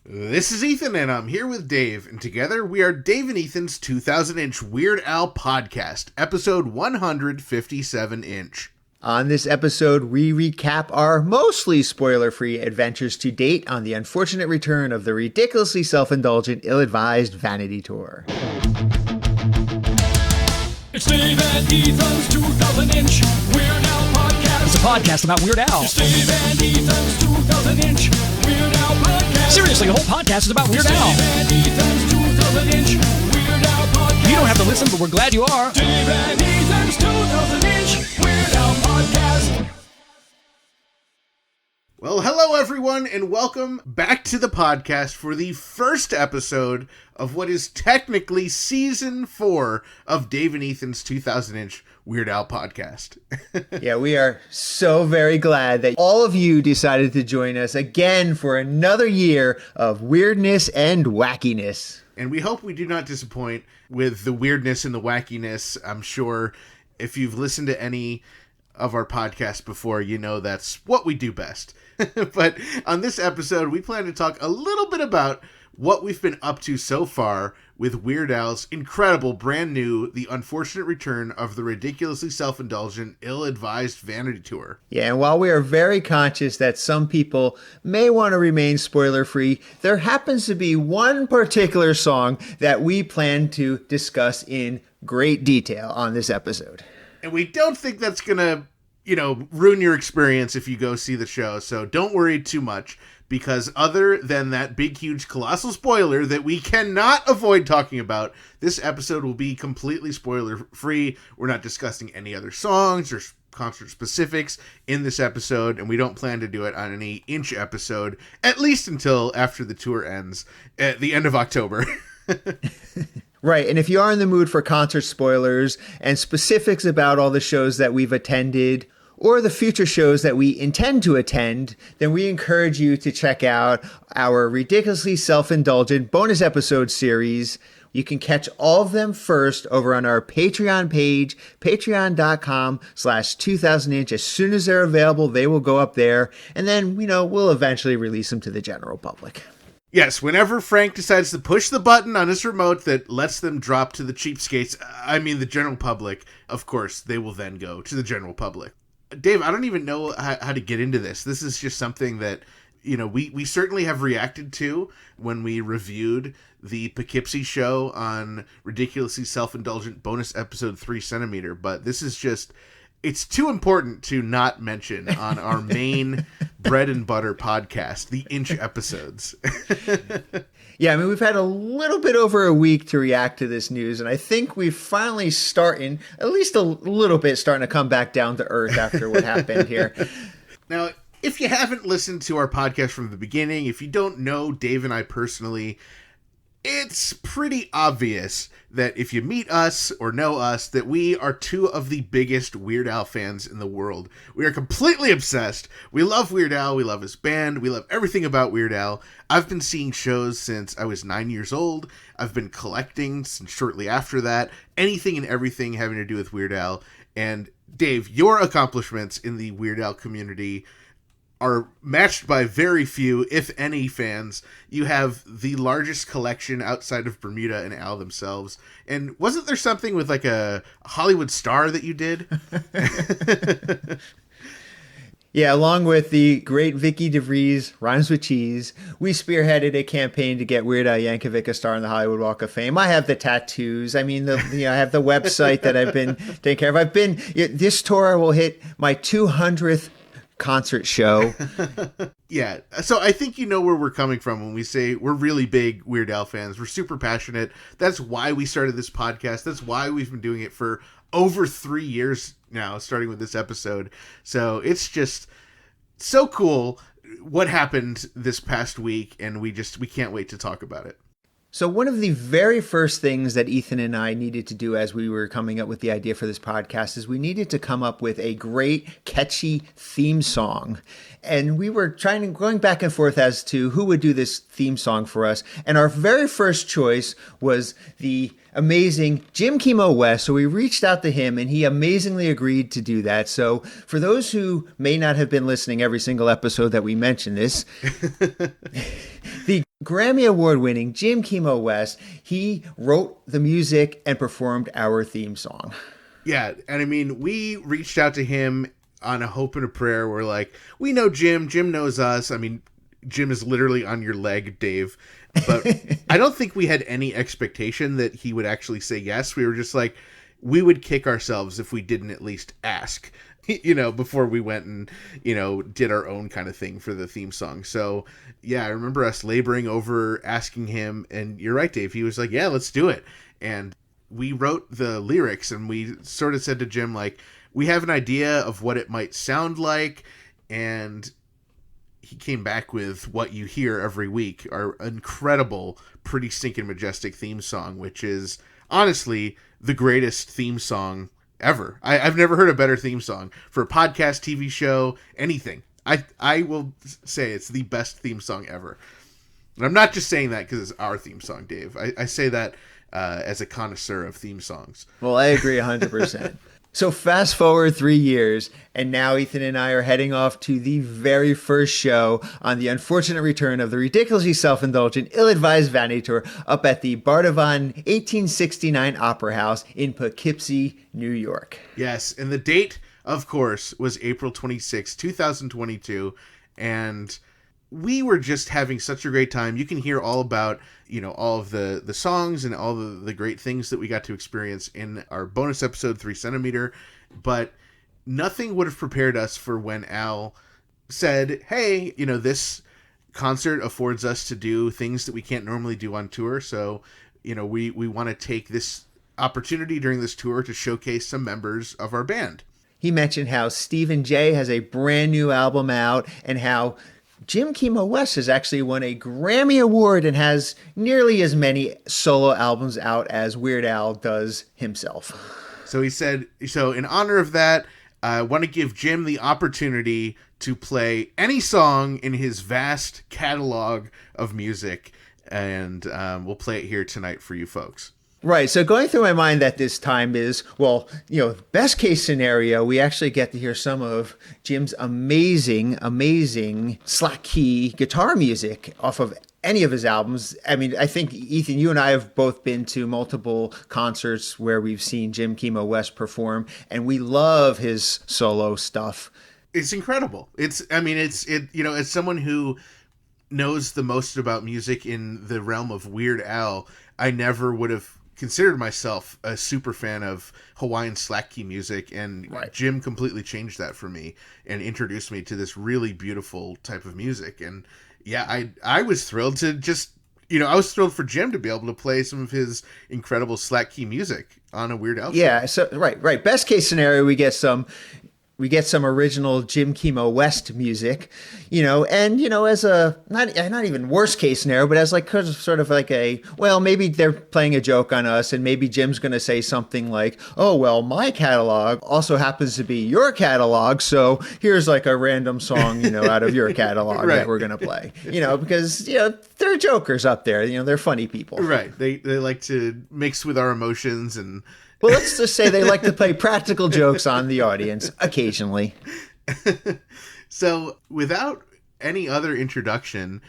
This is Ethan, and I'm here with Dave, and together we are Dave and Ethan's 2000-inch Weird Al podcast, episode 157-inch. On this episode, we recap our mostly spoiler-free adventures to date on the unfortunate return of the ridiculously self-indulgent, ill-advised Vanity tour. It's Dave and Ethan's 2000-inch Weird Al podcast. It's a podcast about Weird Al. It's Dave and Ethan's 2000-inch Weird Al podcast. Seriously, the whole podcast is about Weird Al. Dave and Ethan's 2000-inch Weird Al podcast. You don't have to listen, but we're glad you are. Dave and Ethan's 2000-inch Weird Al podcast. Well, hello everyone, and welcome back to the podcast for the first episode of what is technically season 4 of Dave and Ethan's 2000-inch Weird Al podcast. Yeah, we are so very glad that all of you decided to join us again for another year of weirdness and wackiness. And we hope we do not disappoint with the weirdness and the wackiness. I'm sure if you've listened to any of our podcasts before, you know that's what we do best. But on this episode, we plan to talk a little bit about what we've been up to so far with Weird Al's incredible, brand new, The Unfortunate Return of the Ridiculously Self-Indulgent, Ill-Advised Vanity Tour. Yeah, and while we are very conscious that some people may want to remain spoiler-free, there happens to be one particular song that we plan to discuss in great detail on this episode. And we don't think that's going to, ruin your experience if you go see the show. So don't worry too much, because other than that big, huge, colossal spoiler that we cannot avoid talking about, this episode will be completely spoiler-free. We're not discussing any other songs or concert specifics in this episode, and we don't plan to do it on any inch episode, at least until after the tour ends at the end of October. Right, and if you are in the mood for concert spoilers and specifics about all the shows that we've attended or the future shows that we intend to attend, then we encourage you to check out our ridiculously self-indulgent bonus episode series. You can catch all of them first over on our Patreon page, patreon.com/2000inch. As soon as they're available, they will go up there, and then, we'll eventually release them to the general public. Yes, whenever Frank decides to push the button on his remote that lets them drop to the cheapskates, the general public, of course, they will then go to the general public. Dave, I don't even know how to get into this. This is just something that, we certainly have reacted to when we reviewed the Poughkeepsie show on Ridiculously Self-Indulgent bonus episode 3 centimeter, but this is just... It's too important to not mention on our main bread and butter podcast, the inch episodes. Yeah, we've had a little bit over a week to react to this news, and I think we're finally starting, at least a little bit, starting to come back down to earth after what happened here. Now, if you haven't listened to our podcast from the beginning, if you don't know Dave and I personally, it's pretty obvious that if you meet us or know us, that we are two of the biggest Weird Al fans in the world. We are completely obsessed. We love Weird Al. We love his band. We love everything about Weird Al. I've been seeing shows since I was 9 years old. I've been collecting since shortly after that. Anything and everything having to do with Weird Al. And Dave, your accomplishments in the Weird Al community are matched by very few, if any, fans. You have the largest collection outside of Bermuda and Al themselves. And wasn't there something with like a Hollywood star that you did? Yeah, along with the great Vicky DeVries, rhymes with cheese, we spearheaded a campaign to get Weird Al Yankovic a star on the Hollywood Walk of Fame. I have the tattoos. I have the website that I've been taking care of. This tour will hit my 200th concert show. Yeah, so I think you know where we're coming from when we say we're really big Weird Al fans. We're super passionate. That's why we started this podcast. That's why we've been doing it for over 3 years now, starting with this episode. So it's just so cool what happened this past week, and we can't wait to talk about it. So one of the very first things that Ethan and I needed to do as we were coming up with the idea for this podcast is we needed to come up with a great, catchy theme song. And we were going back and forth as to who would do this theme song for us. And our very first choice was the amazing Jim Kimo West. So we reached out to him and he amazingly agreed to do that. So for those who may not have been listening every single episode that we mentioned this, the Grammy Award winning Jim Kimo West, he wrote the music and performed our theme song. Yeah, and I mean, we reached out to him on a hope and a prayer. We're like, we know Jim. Jim knows us. I mean, Jim is literally on your leg, Dave. But I don't think we had any expectation that he would actually say yes. We were just like, we would kick ourselves if we didn't at least ask, before we went and, did our own kind of thing for the theme song. So, yeah, I remember us laboring over asking him. And you're right, Dave. He was like, yeah, let's do it. And we wrote the lyrics and we sort of said to Jim, like, we have an idea of what it might sound like. And he came back with what you hear every week, our incredible, Pretty Stinkin' Majestic theme song, which is honestly the greatest theme song ever. I've never heard a better theme song for a podcast, TV show, anything. I will say it's the best theme song ever. And I'm not just saying that because it's our theme song, Dave. I say that as a connoisseur of theme songs. Well, I agree 100%. So fast forward 3 years, and now Ethan and I are heading off to the very first show on the unfortunate return of the ridiculously self-indulgent, ill-advised Vanity Tour up at the Bardavon 1869 Opera House in Poughkeepsie, New York. Yes, and the date, of course, was April 26, 2022, and we were just having such a great time. You can hear all about, all of the songs and all the great things that we got to experience in our bonus episode 3 centimeter. But nothing would have prepared us for when Al said, hey, this concert affords us to do things that we can't normally do on tour. So, we want to take this opportunity during this tour to showcase some members of our band. He mentioned how Stephen J has a brand new album out and how Jim Kimo West has actually won a Grammy Award and has nearly as many solo albums out as Weird Al does himself. So he said, so in honor of that, I want to give Jim the opportunity to play any song in his vast catalog of music. And we'll play it here tonight for you folks. Right. So going through my mind at this time is, best case scenario, we actually get to hear some of Jim's amazing slack key guitar music off of any of his albums. I mean, I think, Ethan, you and I have both been to multiple concerts where we've seen Jim Kimo West perform, and we love his solo stuff. It's incredible. As someone who knows the most about music in the realm of Weird Al, I never would have considered myself a super fan of Hawaiian slack key music, and right. Jim completely changed that for me and introduced me to this really beautiful type of music. And yeah, I was thrilled to just, I was thrilled for Jim to be able to play some of his incredible slack key music on a Weird Al show. Yeah, so right. Best case scenario, we get some original Jim Kimo West music, and, as a, not even worst case scenario, but as like sort of like maybe they're playing a joke on us and maybe Jim's going to say something like, oh, well, my catalog also happens to be your catalog. So here's like a random song, out of your catalog right. that we're going to play, because, they're jokers up there, they're funny people. Right. They like to mix with our emotions and, well, let's just say they like to play practical jokes on the audience occasionally. So without any other introduction,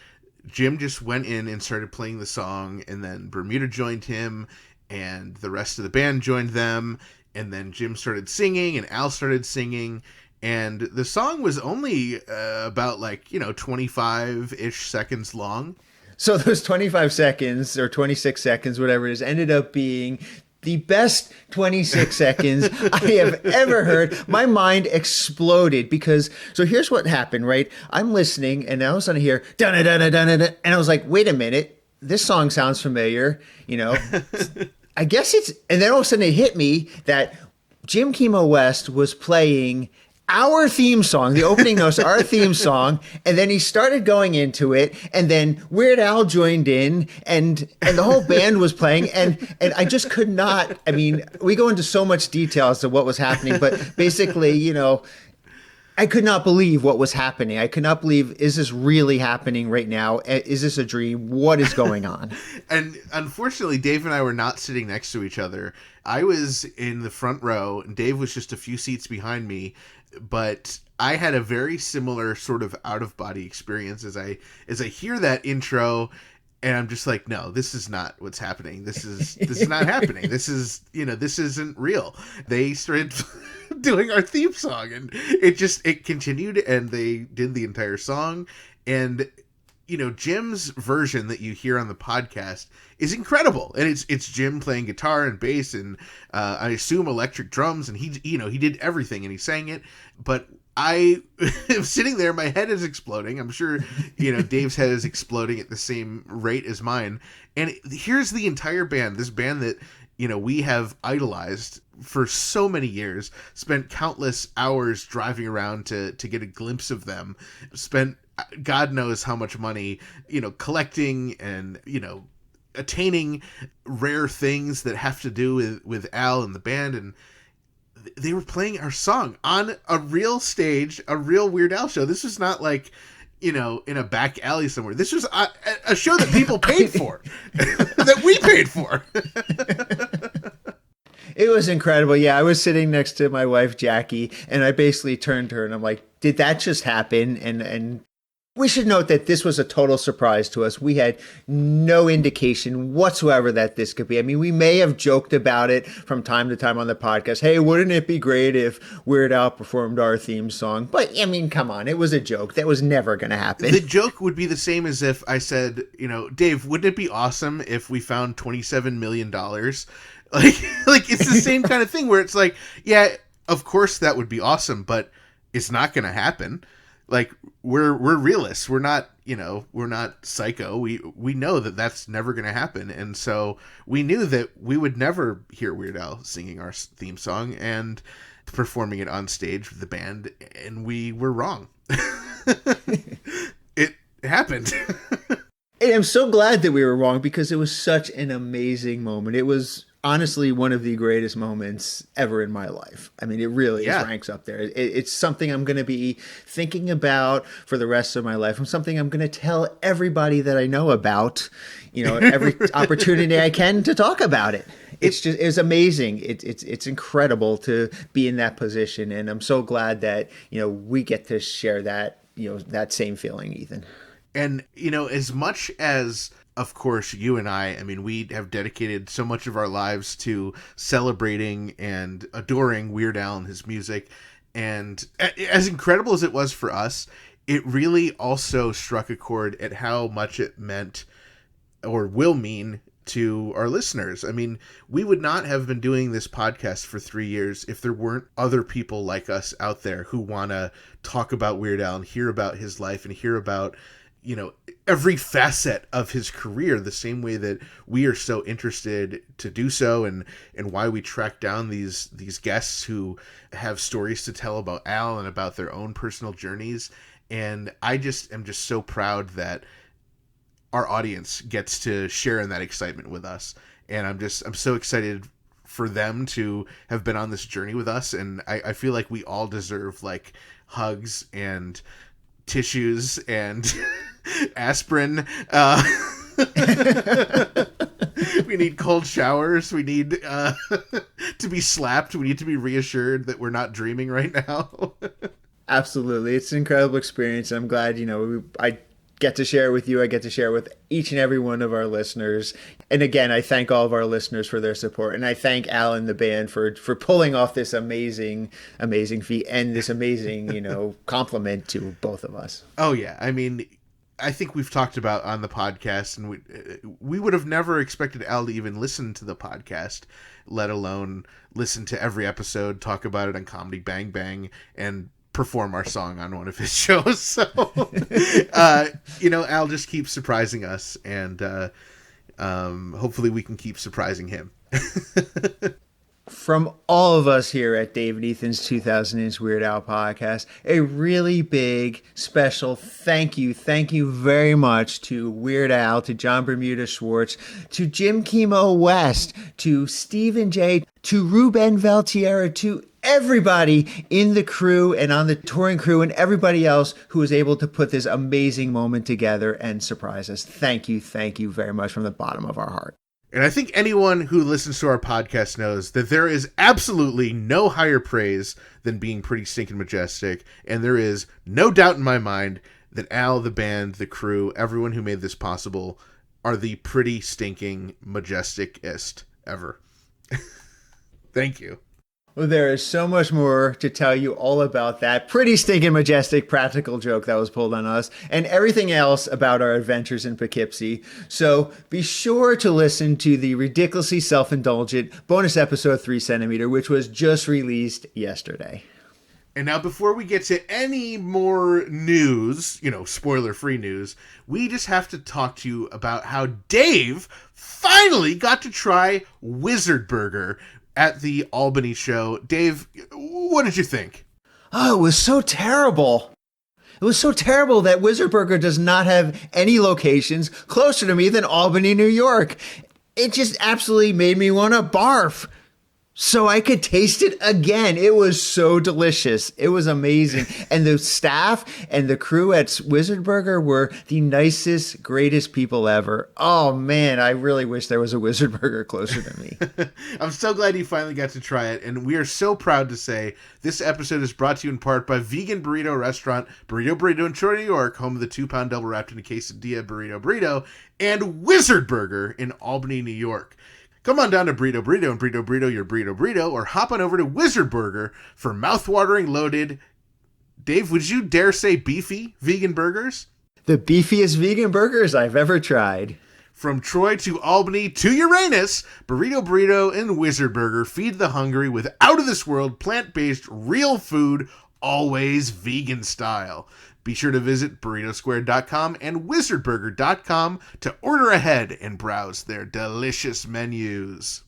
Jim just went in and started playing the song, and then Bermuda joined him and the rest of the band joined them. And then Jim started singing and Al started singing. And the song was only about 25-ish seconds long. So those 25 seconds or 26 seconds, whatever it is, ended up being the best 26 seconds I have ever heard. My mind exploded because, so here's what happened, right? I'm listening and all of a sudden I hear, da-da-da-da-da-da, and I was like, wait a minute, this song sounds familiar, I guess it's, and then all of a sudden it hit me that Jim Kimo West was playing our theme song, the opening notes, our theme song, and then he started going into it, and then Weird Al joined in, and the whole band was playing, and I just could not, we go into so much detail as to what was happening, but basically, I could not believe what was happening. I could not believe, is this really happening right now? Is this a dream? What is going on? And unfortunately, Dave and I were not sitting next to each other. I was in the front row, and Dave was just a few seats behind me. But I had a very similar sort of out-of-body experience as I hear that intro, And I'm just like, no, this is not what's happening. This is not happening. This is, this isn't real. They started doing our theme song, and it continued, and they did the entire song. And, Jim's version that you hear on the podcast is incredible. And it's Jim playing guitar and bass and, I assume electric drums, and he did everything and he sang it. But I am sitting there, my head is exploding. I'm sure, Dave's head is exploding at the same rate as mine. And here's the entire band, this band that, we have idolized for so many years, spent countless hours driving around to get a glimpse of them, spent God knows how much money, collecting and, attaining rare things that have to do with Al and the band. And they were playing our song on a real stage, a real Weird Al show. This was not like, in a back alley somewhere. This was a show that people paid for, that we paid for. It was incredible. Yeah, I was sitting next to my wife, Jackie, and I basically turned to her and I'm like, did that just happen? And we should note that this was a total surprise to us. We had no indication whatsoever that this could be. I mean, we may have joked about it from time to time on the podcast. Hey, wouldn't it be great if Weird Al performed our theme song? But, I mean, come on. It was a joke. That was never going to happen. The joke would be the same as if I said, Dave, wouldn't it be awesome if we found $27 million? Like it's the same kind of thing where it's like, yeah, of course that would be awesome, but it's not going to happen. Like we're realists. We're not, we're not psycho. We know that that's never going to happen. And so we knew that we would never hear Weird Al singing our theme song and performing it on stage with the band. And we were wrong. It happened. And I'm so glad that we were wrong because it was such an amazing moment. It was honestly one of the greatest moments ever in my life. I mean, it really ranks up there. It's something I'm going to be thinking about for the rest of my life. It's something I'm going to tell everybody that I know about, every opportunity I can to talk about it. It's amazing. It's incredible to be in that position. And I'm so glad that, we get to share that, that same feeling, Ethan. And, as much as, of course, you and I mean, we have dedicated so much of our lives to celebrating and adoring Weird Al and his music. And as incredible as it was for us, it really also struck a chord at how much it meant or will mean to our listeners. I mean, we would not have been doing this podcast for 3 years if there weren't other people like us out there who want to talk about Weird Al and hear about his life and hear about every facet of his career, the same way that we are so interested to do so, and why we track down these guests who have stories to tell about Al and about their own personal journeys. And I just am just so proud that our audience gets to share in that excitement with us. And I'm so excited for them to have been on this journey with us. And I feel like we all deserve like hugs and tissues and aspirin. We need cold showers. We need to be slapped. We need to be reassured that we're not dreaming right now. Absolutely. It's an incredible experience. I'm glad, I get to share it with you. I get to share it with each and every one of our listeners. And again, I thank all of our listeners for their support. And I thank Al and the band for pulling off this amazing feat and this amazing, compliment to both of us. Oh, yeah. I mean, I think we've talked about on the podcast, and we would have never expected Al to even listen to the podcast, let alone listen to every episode, talk about it on Comedy Bang Bang, and perform our song on one of his shows. So, Al just keeps surprising us, and hopefully we can keep surprising him. From all of us here at Dave and Ethan's 2000 Inch Weird Al podcast, a really big, special thank you very much to Weird Al, to John Bermuda Schwartz, to Jim Chemo West, to Stephen J., to Ruben Valtierra, to everybody in the crew and on the touring crew and everybody else who was able to put this amazing moment together and surprise us. Thank you very much from the bottom of our heart. And I think anyone who listens to our podcast knows that there is absolutely no higher praise than being pretty stinking majestic. And there is no doubt in my mind that Al, the band, the crew, everyone who made this possible are the pretty stinking majestic-est ever. Thank you. Well, there is so much more to tell you all about that pretty stinking majestic practical joke that was pulled on us and everything else about our adventures in Poughkeepsie. So be sure to listen to the ridiculously self-indulgent bonus episode 3 centimeter, which was just released yesterday. And now before we get to any more news, spoiler-free news, we just have to talk to you about how Dave finally got to try Wizard Burger at the Albany show. Dave, what did you think? Oh, it was so terrible. It was so terrible that Wizard Burger does not have any locations closer to me than Albany, New York. It just absolutely made me want to barf. So I could taste it again. It was so delicious. It was amazing. And the staff and the crew at Wizard Burger were the nicest, greatest people ever. Oh, man, I really wish there was a Wizard Burger closer to me. I'm so glad you finally got to try it. And we are so proud to say this episode is brought to you in part by vegan burrito restaurant Burrito in Troy, New York, home of the 2-pound double wrapped in a quesadilla burrito, and Wizard Burger in Albany, New York. Come on down to Burrito and Burrito your Burrito, or hop on over to Wizard Burger for mouth-watering loaded, Dave, would you dare say beefy vegan burgers? The beefiest vegan burgers I've ever tried. From Troy to Albany to Uranus, Burrito and Wizard Burger feed the hungry with out-of-this-world, plant-based, real food, always vegan style. Be sure to visit burritosquare.com and wizardburger.com to order ahead and browse their delicious menus.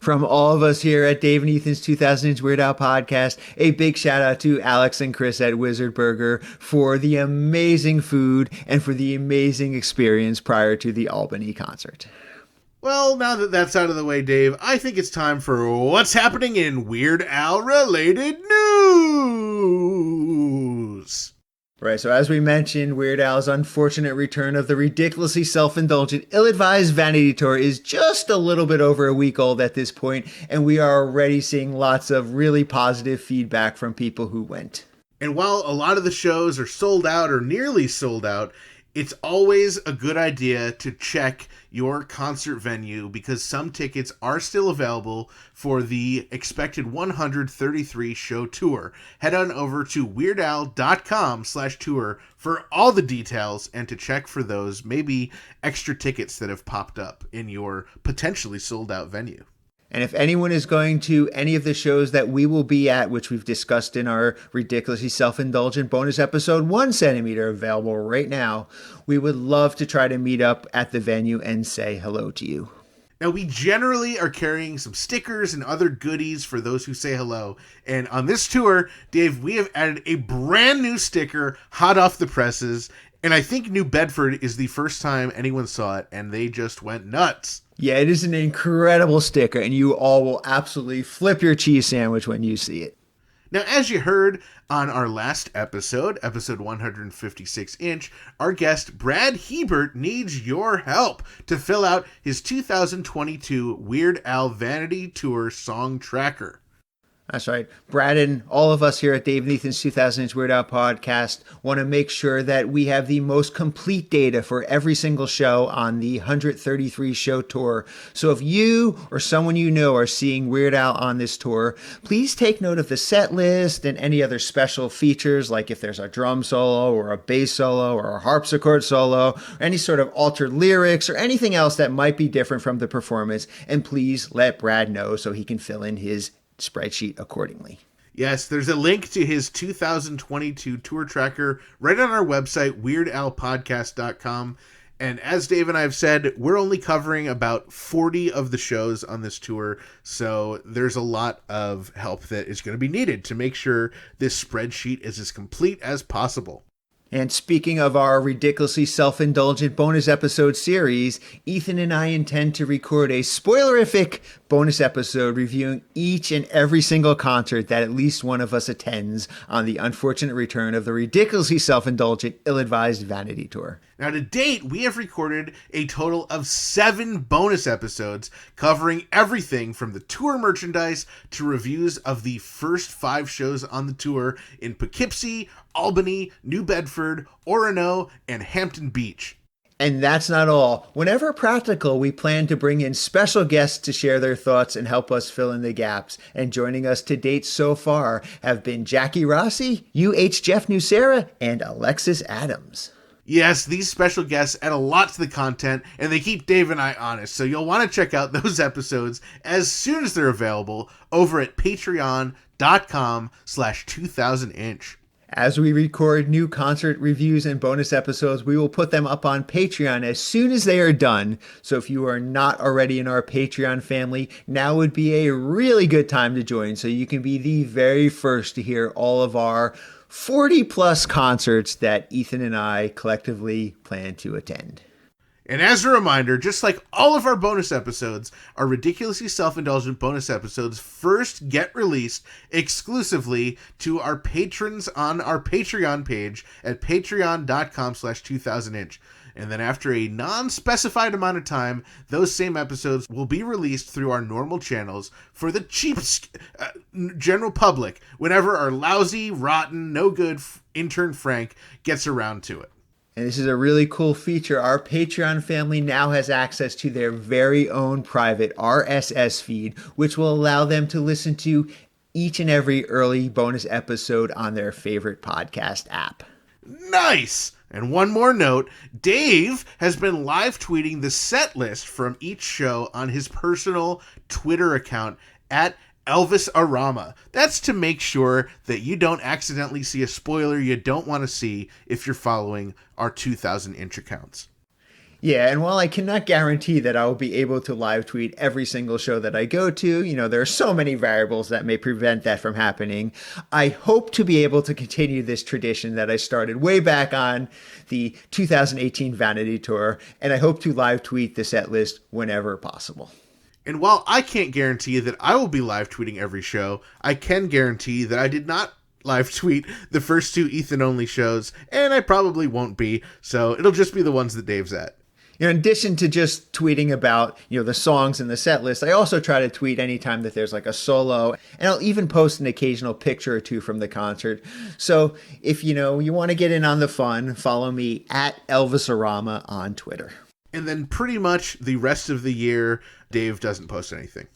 From all of us here at Dave and Ethan's 2000 Inch Weird Al podcast, a big shout out to Alex and Chris at Wizard Burger for the amazing food and for the amazing experience prior to the Albany concert. Well, now that that's out of the way, Dave, I think it's time for what's happening in Weird Al related news. Right, so as we mentioned, Weird Al's unfortunate return of the ridiculously self-indulgent, ill-advised Vanity Tour is just a little bit over a week old at this point, and we are already seeing lots of really positive feedback from people who went. And while a lot of the shows are sold out or nearly sold out, it's always a good idea to check your concert venue because some tickets are still available for the expected 133 show tour. Head on over to weirdal.com/tour for all the details and to check for those maybe extra tickets that have popped up in your potentially sold out venue. And if anyone is going to any of the shows that we will be at, which we've discussed in our ridiculously self-indulgent bonus episode 1 centimeter available right now, we would love to try to meet up at the venue and say hello to you. Now, we generally are carrying some stickers and other goodies for those who say hello. And on this tour, Dave, we have added a brand new sticker hot off the presses. And I think New Bedford is the first time anyone saw it, and they just went nuts. Yeah, it is an incredible sticker, and you all will absolutely flip your cheese sandwich when you see it. Now, as you heard on our last episode 156 inch, our guest Brad Hebert needs your help to fill out his 2022 Weird Al Vanity Tour song tracker. That's right. Brad and all of us here at Dave and Ethan's 2000 Inch Weird Al podcast want to make sure that we have the most complete data for every single show on the 133 show tour. So if you or someone you know are seeing Weird Al on this tour, please take note of the set list and any other special features, like if there's a drum solo or a bass solo or a harpsichord solo, or any sort of altered lyrics or anything else that might be different from the performance. And please let Brad know so he can fill in his spreadsheet accordingly. Yes, there's a link to his 2022 tour tracker right on our website, weirdalpodcast.com. And as Dave and I have said, we're only covering about 40 of the shows on this tour, so there's a lot of help that is going to be needed to make sure this spreadsheet is as complete as possible. And speaking of our ridiculously self-indulgent bonus episode series, Ethan and I intend to record a spoilerific bonus episode reviewing each and every single concert that at least one of us attends on the unfortunate return of the ridiculously self-indulgent, ill-advised Vanity Tour. Now, to date, we have recorded a total of 7 bonus episodes covering everything from the tour merchandise to reviews of the first 5 shows on the tour in Poughkeepsie, Albany, New Bedford, Orono, and Hampton Beach. And that's not all. Whenever practical, we plan to bring in special guests to share their thoughts and help us fill in the gaps. And joining us to date so far have been Jackie Rossi, UH Jeff Nucera, and Alexis Adams. Yes, these special guests add a lot to the content, and they keep Dave and I honest, so you'll want to check out those episodes as soon as they're available over at patreon.com/2000inch. As we record new concert reviews and bonus episodes, we will put them up on Patreon as soon as they are done. So if you are not already in our Patreon family, now would be a really good time to join so you can be the very first to hear all of our 40 plus concerts that Ethan and I collectively plan to attend. And as a reminder, just like all of our bonus episodes, our ridiculously self-indulgent bonus episodes first get released exclusively to our patrons on our Patreon page at patreon.com/2000inch. And then after a non-specified amount of time, those same episodes will be released through our normal channels for the cheap general public whenever our lousy, rotten, no good intern Frank gets around to it. And this is a really cool feature. Our Patreon family now has access to their very own private RSS feed, which will allow them to listen to each and every early bonus episode on their favorite podcast app. Nice! And one more note, Dave has been live tweeting the set list from each show on his personal Twitter account at Elvis Arama. That's to make sure that you don't accidentally see a spoiler you don't want to see if you're following our 2000inch accounts. Yeah, and while I cannot guarantee that I will be able to live tweet every single show that I go to, there are so many variables that may prevent that from happening. I hope to be able to continue this tradition that I started way back on the 2018 Vanity Tour, and I hope to live tweet the set list whenever possible. And while I can't guarantee that I will be live tweeting every show, I can guarantee that I did not live tweet the first two Ethan only shows, and I probably won't be, so it'll just be the ones that Dave's at. In addition to just tweeting about, the songs in the set list, I also try to tweet anytime that there's like a solo, and I'll even post an occasional picture or two from the concert. So if, you want to get in on the fun, follow me at Elvis Arama on Twitter. And then pretty much the rest of the year, Dave doesn't post anything.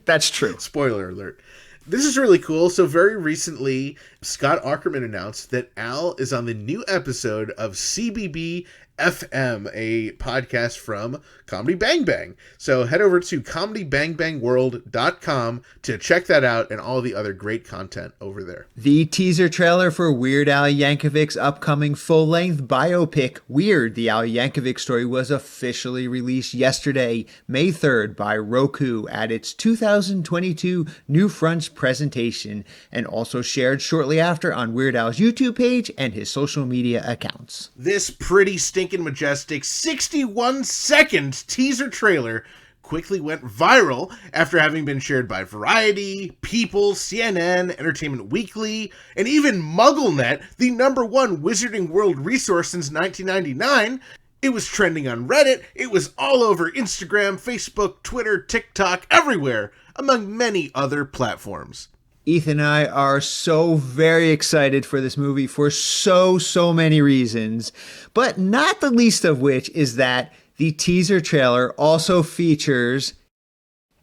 That's true. Spoiler alert. This is really cool. So very recently, Scott Aukerman announced that Al is on the new episode of CBB FM, a podcast from Comedy Bang Bang. So head over to comedybangbangworld.com to check that out and all the other great content over there. The teaser trailer for Weird Al Yankovic's upcoming full-length biopic, Weird, the Al Yankovic Story, was officially released yesterday, May 3rd, by Roku at its 2022 New Fronts presentation, and also shared shortly after on Weird Al's YouTube page and his social media accounts. This pretty stinking majestic 61-second teaser trailer quickly went viral after having been shared by Variety, People, CNN, Entertainment Weekly, and even MuggleNet, the #1 Wizarding World resource since 1999. It was trending on Reddit, it was all over Instagram, Facebook, Twitter, TikTok, everywhere, among many other platforms. Ethan and I are so very excited for this movie for so many reasons, but not the least of which is that the teaser trailer also features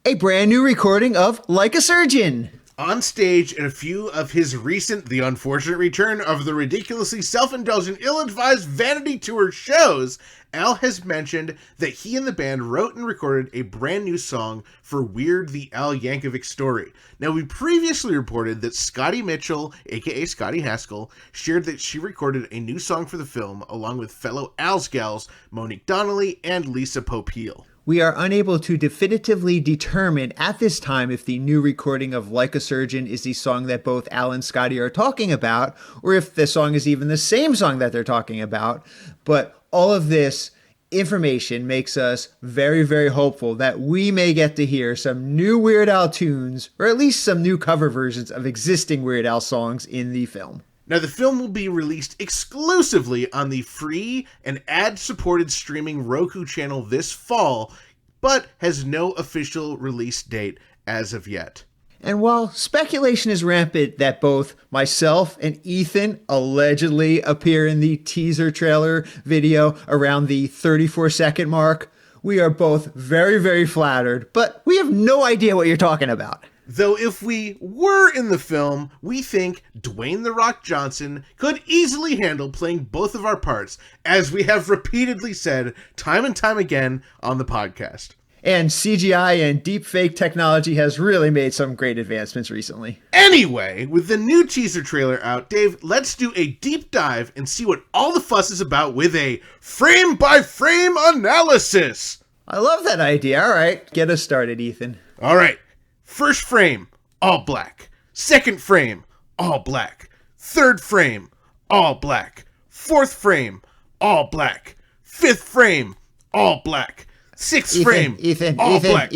a brand new recording of Like a Surgeon. On stage in a few of his recent The Unfortunate Return of the Ridiculously Self-Indulgent Ill-Advised Vanity Tour shows, Al has mentioned that he and the band wrote and recorded a brand new song for Weird the Al Yankovic Story. Now, we previously reported that Scotty Mitchell, aka Scotty Haskell, shared that she recorded a new song for the film along with fellow Al's gals Monique Donnelly and Lisa Popeil. We are unable to definitively determine at this time if the new recording of Like a Surgeon is the song that both Al and Scotty are talking about, or if the song is even the same song that they're talking about. But all of this information makes us very hopeful that we may get to hear some new Weird Al tunes, or at least some new cover versions of existing Weird Al songs in the film. Now, the film will be released exclusively on the free and ad-supported streaming Roku channel this fall, but has no official release date as of yet. And while speculation is rampant that both myself and Ethan allegedly appear in the teaser trailer video around the 34-second mark, we are both very, very flattered, but we have no idea what you're talking about. Though if we were in the film, we think Dwayne "The Rock" Johnson could easily handle playing both of our parts, as we have repeatedly said time and time again on the podcast. And CGI and deepfake technology has really made some great advancements recently. Anyway, with the new teaser trailer out, Dave, let's do a deep dive and see what all the fuss is about with a frame-by-frame analysis. I love that idea. All right, get us started, Ethan. All right. First frame, all black. Second frame, all black. Third frame, all black. Fourth frame, all black. Fifth frame, all black. Sixth frame, all black.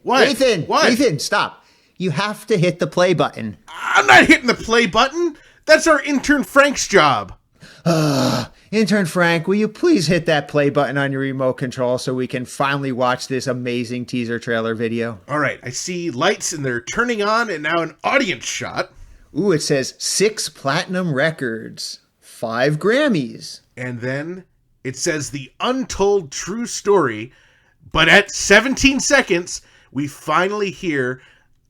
What? Ethan, stop. You have to hit the play button. I'm not hitting the play button. That's our intern Frank's job. Intern Frank, will you please hit that play button on your remote control so we can finally watch this amazing teaser trailer video? All right, I see lights and they're turning on and now an audience shot. Ooh, it says 6 platinum records, 5 Grammys. And then it says the untold true story. But at 17 seconds, we finally hear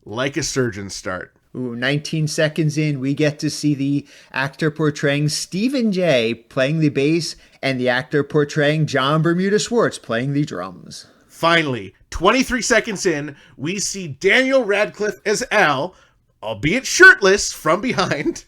Like a Surgeon start. Ooh, 19 seconds in, we get to see the actor portraying Stephen J. playing the bass and the actor portraying John Bermuda Schwartz playing the drums. Finally, 23 seconds in, we see Daniel Radcliffe as Al, albeit shirtless from behind.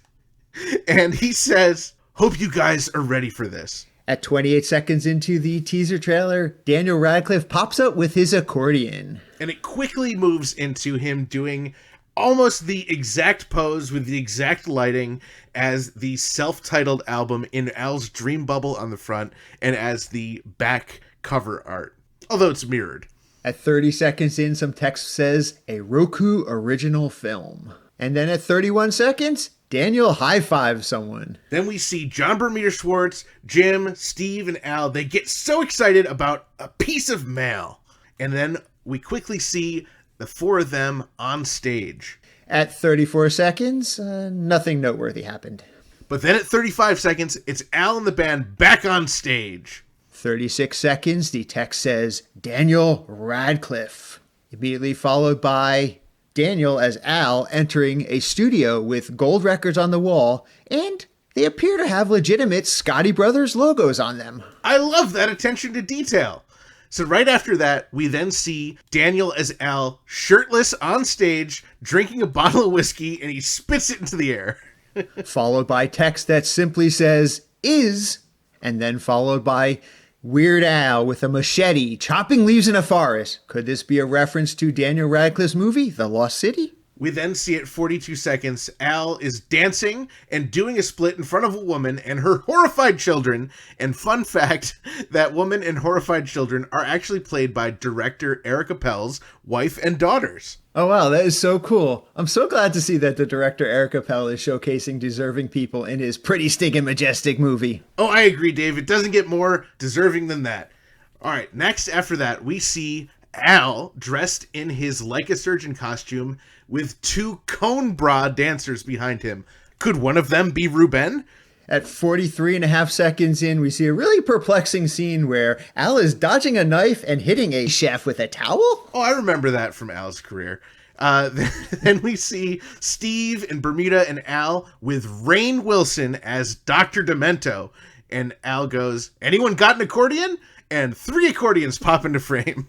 And he says, "Hope you guys are ready for this." At 28 seconds into the teaser trailer, Daniel Radcliffe pops up with his accordion. And it quickly moves into him doing almost the exact pose with the exact lighting as the self-titled album in Al's dream bubble on the front and as the back cover art, although it's mirrored. At 30 seconds in, some text says, "A Roku original film." And then at 31 seconds, Daniel high-fives someone. Then we see John Bermuda Schwartz, Jim, Steve, and Al. They get so excited about a piece of mail. And then we quickly see the 4 of them on stage. At 34 seconds, nothing noteworthy happened. But then at 35 seconds, it's Al and the band back on stage. 36 seconds, the text says, Daniel Radcliffe. Immediately followed by Daniel as Al entering a studio with gold records on the wall, and they appear to have legitimate Scotti Brothers logos on them. I love that attention to detail. So right after that, we then see Daniel as Al, shirtless on stage, drinking a bottle of whiskey, and he spits it into the air. Followed by text that simply says, "is," and then followed by Weird Al with a machete chopping leaves in a forest. Could this be a reference to Daniel Radcliffe's movie, The Lost City? We then see at 42 seconds, Al is dancing and doing a split in front of a woman and her horrified children. And fun fact, that woman and horrified children are actually played by director Eric Appel's wife and daughters. Oh wow, that is so cool. I'm so glad to see that the director Eric Appel is showcasing deserving people in his pretty stinking majestic movie. Oh, I agree, Dave. It doesn't get more deserving than that. All right, next after that, we see Al dressed in his Like a Surgeon costume with 2 cone bra dancers behind him. Could one of them be Ruben? At 43 and a half seconds in, we see a really perplexing scene where Al is dodging a knife and hitting a chef with a towel. Oh, I remember that from Al's career. Then we see Steve and Bermuda and Al with Rainn Wilson as Dr. Demento. And Al goes, "Anyone got an accordion?" And 3 accordions pop into frame.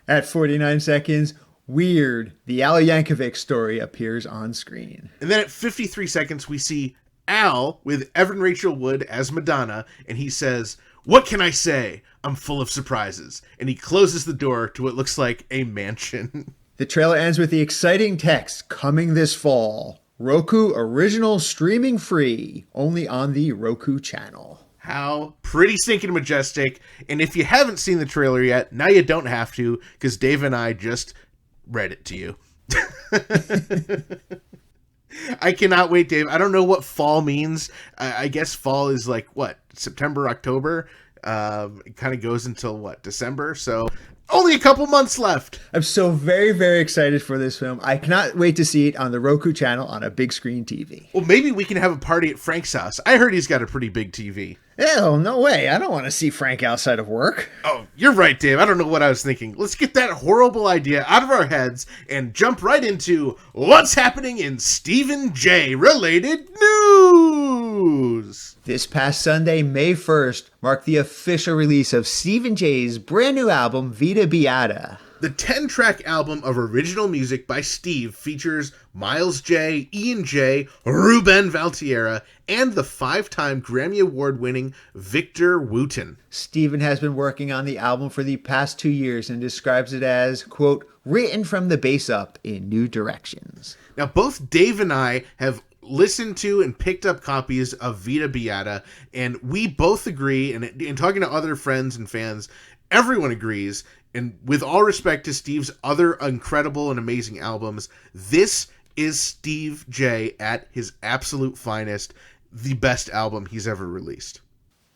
At 49 seconds, Weird, the Al Yankovic story appears on screen. And then at 53 seconds, we see Al with Evan Rachel Wood as Madonna, and he says, "What can I say? I'm full of surprises." And he closes the door to what looks like a mansion. The trailer ends with the exciting text, "Coming this fall. Roku original streaming free, only on the Roku channel." How pretty stinking majestic. And if you haven't seen the trailer yet, now you don't have to, because Dave and I just read it to you. I cannot wait, Dave. I don't know what fall means. I guess fall is like, what, September, October? It kind of goes until December? So only a couple months left. I'm so very, very excited for this film. I cannot wait to see it on the Roku channel on a big screen TV. Well, maybe we can have a party at Frank's house. I heard he's got a pretty big TV. Hell, no way. I don't want to see Frank outside of work. Oh, you're right, Dave. I don't know what I was thinking. Let's get that horrible idea out of our heads and jump right into what's happening in Stephen J. related news. This past Sunday, May 1st, marked the official release of Stephen J's brand new album, Vita Beata. The 10-track album of original music by Steve features Miles J., Ian J., Ruben Valtierra, and the 5-time Grammy Award-winning Victor Wooten. Stephen has been working on the album for the past 2 years and describes it as, quote, written from the bass up in new directions. Now, both Dave and I have listened to and picked up copies of Vita Beata, and we both agree, and in talking to other friends and fans, everyone agrees, and with all respect to Steve's other incredible and amazing albums, this is Steve J at his absolute finest, the best album he's ever released.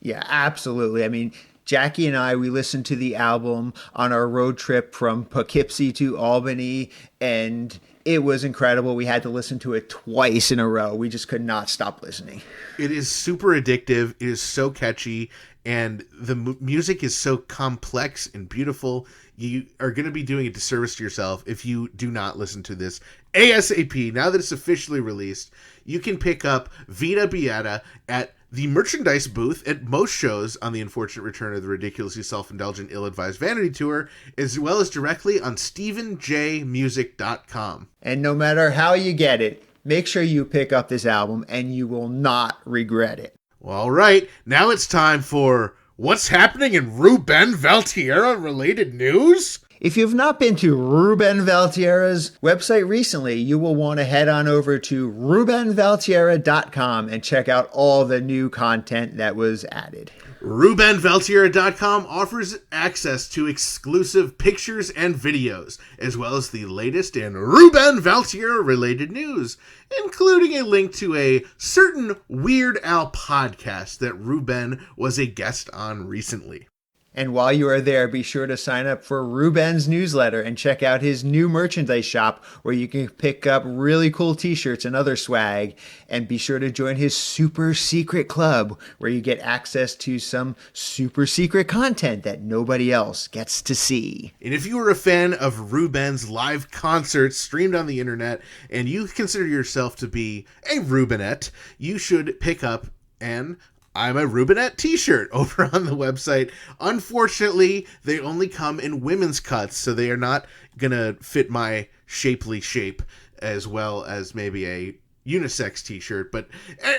Yeah, absolutely. I mean, Jackie and I, we listened to the album on our road trip from Poughkeepsie to Albany, and it was incredible. We had to listen to it twice in a row. We just could not stop listening. It is super addictive. It is so catchy, and the music is so complex and beautiful. You are going to be doing a disservice to yourself if you do not listen to this ASAP. Now that it's officially released, you can pick up Vita Beata at the merchandise booth at most shows on The Unfortunate Return of the Ridiculously Self-Indulgent Ill-Advised Vanity Tour, as well as directly on StephenJMusic.com. And no matter how you get it, make sure you pick up this album and you will not regret it. Well, all right, now it's time for what's happening in Ruben Valtierra related news? If you've not been to Ruben Valtierra's website recently, you will want to head on over to rubenvaltierra.com and check out all the new content that was added. RubenValtierra.com offers access to exclusive pictures and videos, as well as the latest in Ruben Valtierra related news, including a link to a certain Weird Al podcast that Ruben was a guest on recently. And while you are there, be sure to sign up for Ruben's newsletter and check out his new merchandise shop where you can pick up really cool t-shirts and other swag. And be sure to join his super secret club where you get access to some super secret content that nobody else gets to see. And if you are a fan of Ruben's live concerts streamed on the internet and you consider yourself to be a Rubenette, you should pick up an I'm a Rubenette t-shirt over on the website. Unfortunately, they only come in women's cuts, so they are not going to fit my shapely shape as well as maybe a unisex t-shirt. But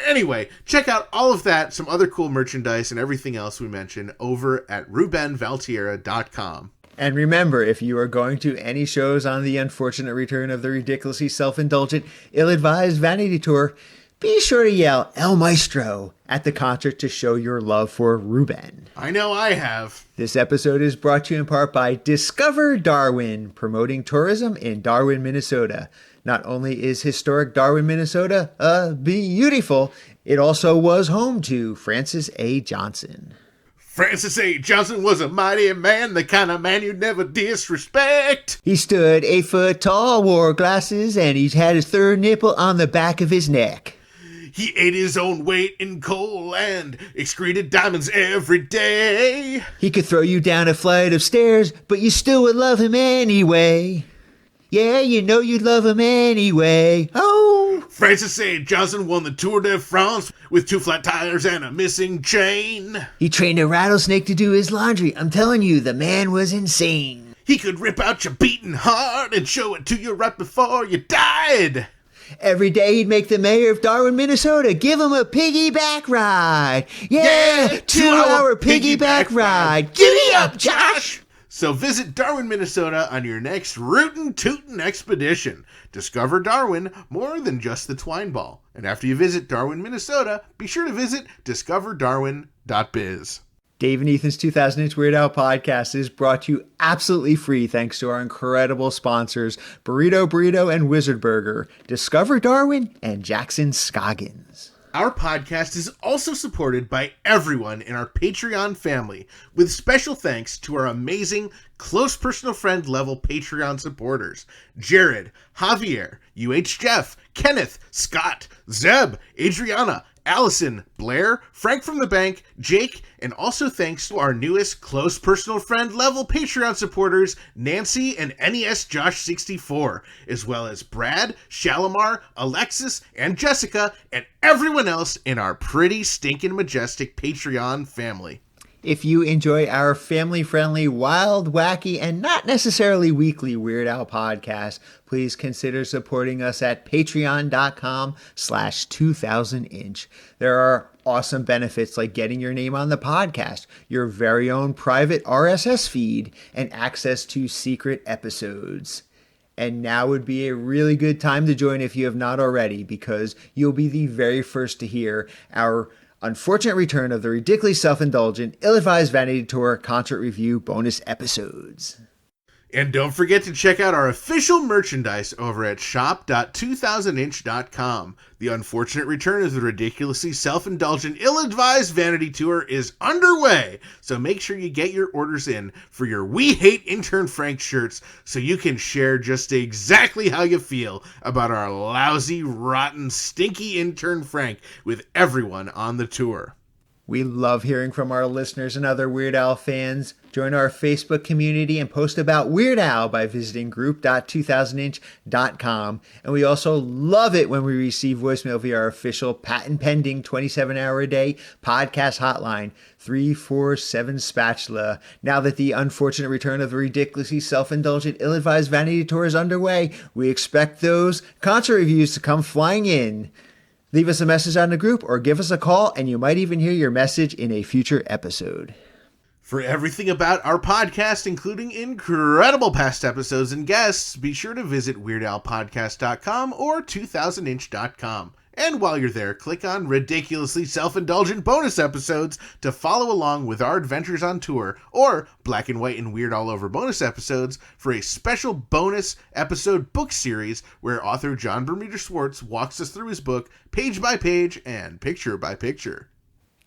anyway, check out all of that, some other cool merchandise, and everything else we mentioned over at RubenValtierra.com. And remember, if you are going to any shows on the unfortunate return of the ridiculously self-indulgent, ill-advised Vanity Tour, be sure to yell El Maestro at the concert to show your love for Ruben. I know I have. This episode is brought to you in part by Discover Darwin, promoting tourism in Darwin, Minnesota. Not only is historic Darwin, Minnesota, beautiful, it also was home to Francis A. Johnson. Francis A. Johnson was a mighty man, the kind of man you'd never disrespect. He stood 8 foot tall, wore glasses, and he had his third nipple on the back of his neck. He ate his own weight in coal and excreted diamonds every day. He could throw you down a flight of stairs, but you still would love him anyway. Yeah, you know you'd love him anyway. Oh! Francis A. Johnson won the Tour de France with 2 flat tires and a missing chain. He trained a rattlesnake to do his laundry. I'm telling you, the man was insane. He could rip out your beating heart and show it to you right before you died. Every day he'd make the mayor of Darwin, Minnesota give him a piggyback ride. Yeah, 2-hour piggyback ride. Giddy up, Josh! So visit Darwin, Minnesota on your next rootin' tootin' expedition. Discover Darwin more than just the twine ball. And after you visit Darwin, Minnesota, be sure to visit discoverdarwin.biz. Dave and Ethan's 2000 Weird Al podcast is brought to you absolutely free thanks to our incredible sponsors, Burrito, and Wizard Burger, Discover Darwin, and Jackson Scoggins. Our podcast is also supported by everyone in our Patreon family, with special thanks to our amazing, close personal friend level Patreon supporters: Jared, Javier, Jeff, Kenneth, Scott, Zeb, Adriana, Allison, Blair, Frank from the Bank, Jake, and also thanks to our newest close personal friend level Patreon supporters, Nancy and NES Josh 64, as well as Brad, Shalimar, Alexis, and Jessica, and everyone else in our pretty stinking majestic Patreon family. If you enjoy our family-friendly, wild, wacky, and not necessarily weekly Weird Al podcast, please consider supporting us at patreon.com/2000inch. There are awesome benefits like getting your name on the podcast, your very own private RSS feed, and access to secret episodes. And now would be a really good time to join if you have not already, because you'll be the very first to hear our unfortunate return of the ridiculously self-indulgent, ill-advised Vanity Tour concert review bonus episodes. And don't forget to check out our official merchandise over at shop.2000inch.com. The unfortunate return of the ridiculously self-indulgent, ill-advised Vanity Tour is underway, so make sure you get your orders in for your We Hate Intern Frank shirts so you can share just exactly how you feel about our lousy, rotten, stinky intern Frank with everyone on the tour. We love hearing from our listeners and other Weird Al fans. Join our Facebook community and post about Weird Al by visiting group.2000inch.com. And we also love it when we receive voicemail via our official patent-pending 27-hour-a-day podcast hotline, 347 Spatula. Now that the unfortunate return of the ridiculously self-indulgent, ill-advised Vanity Tour is underway, we expect those concert reviews to come flying in. Leave us a message on the group or give us a call, and you might even hear your message in a future episode. For everything about our podcast, including incredible past episodes and guests, be sure to visit WeirdAlPodcast.com or 2000inch.com. And while you're there, click on Ridiculously Self-Indulgent bonus episodes to follow along with our adventures on tour, or Black and White and Weird All Over bonus episodes for a special bonus episode book series where author John Bermuda Schwartz walks us through his book page by page and picture by picture.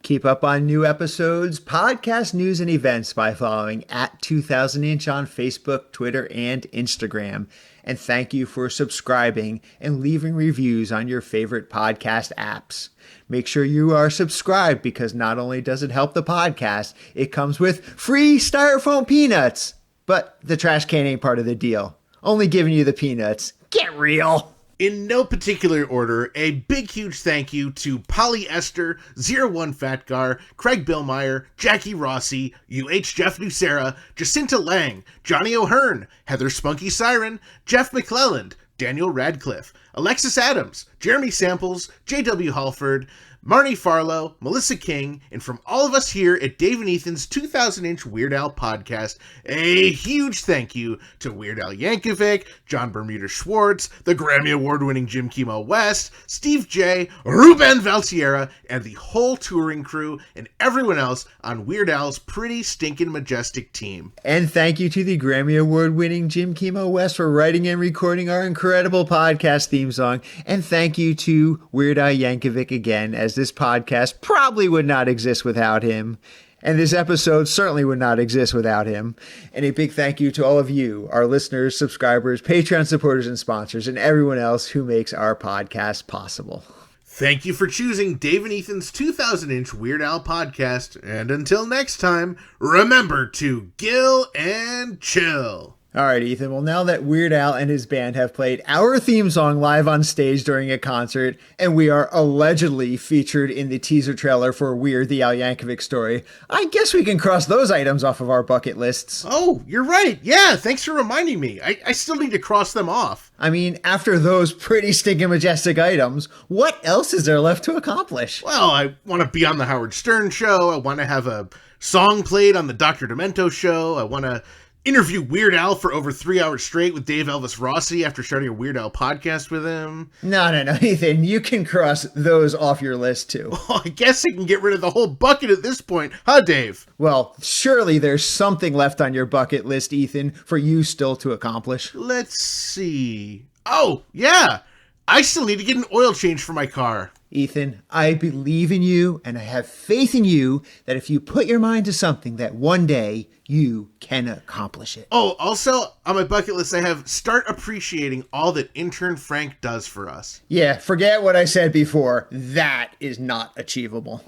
Keep up on new episodes, podcast news, and events by following at 2000inch on Facebook, Twitter, and Instagram. And thank you for subscribing and leaving reviews on your favorite podcast apps. Make sure you are subscribed, because not only does it help the podcast, it comes with free styrofoam peanuts. But the trash can ain't part of the deal. Only giving you the peanuts. Get real. In no particular order, a big huge thank you to Polyester, 01 Fatgar, Craig Billmeyer, Jackie Rossi, Jeff Nucera, Jacinta Lang, Johnny O'Hearn, Heather Spunky Siren, Jeff McClelland, Daniel Radcliffe, Alexis Adams, Jeremy Samples, J.W. Halford, Marnie Farlow, Melissa King, and from all of us here at Dave and Ethan's 2000-inch Weird Al podcast, a huge thank you to Weird Al Yankovic, John Bermuda Schwartz, the Grammy Award-winning Jim Kimo West, Steve J, Ruben Valtierra, and the whole touring crew, and everyone else on Weird Al's pretty stinking majestic team. And thank you to the Grammy Award-winning Jim Kimo West for writing and recording our incredible podcast theme song. And thank you to Weird Al Yankovic again, as this podcast probably would not exist without him. And this episode certainly would not exist without him. And a big thank you to all of you, our listeners, subscribers, Patreon supporters, and sponsors, and everyone else who makes our podcast possible. Thank you for choosing Dave and Ethan's 2000-inch Weird Al podcast. And until next time, remember to gill and chill. All right, Ethan. Well, now that Weird Al and his band have played our theme song live on stage during a concert, and we are allegedly featured in the teaser trailer for Weird the Al Yankovic Story, I guess we can cross those items off of our bucket lists. Oh, you're right. Yeah, thanks for reminding me. I still need to cross them off. I mean, after those pretty stinking majestic items, what else is there left to accomplish? Well, I want to be on the Howard Stern show. I want to have a song played on the Dr. Demento show. I want to interview Weird Al for over 3 hours straight with Dave Elvis Rossi after starting a Weird Al podcast with him. No, Ethan. You can cross those off your list, too. Well, I guess I can get rid of the whole bucket at this point, huh, Dave? Well, surely there's something left on your bucket list, Ethan, for you still to accomplish. Let's see. Oh, yeah. I still need to get an oil change for my car. Ethan, I believe in you and I have faith in you that if you put your mind to something that one day you can accomplish it. Oh, also on my bucket list, I have start appreciating all that intern Frank does for us. Yeah, forget what I said before. That is not achievable.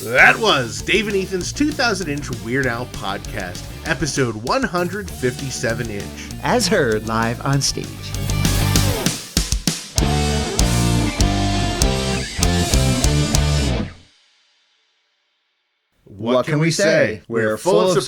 That was Dave and Ethan's 2000-inch Weird Al podcast, episode 157-inch. As heard live on stage. What can we say? We're full of surprise.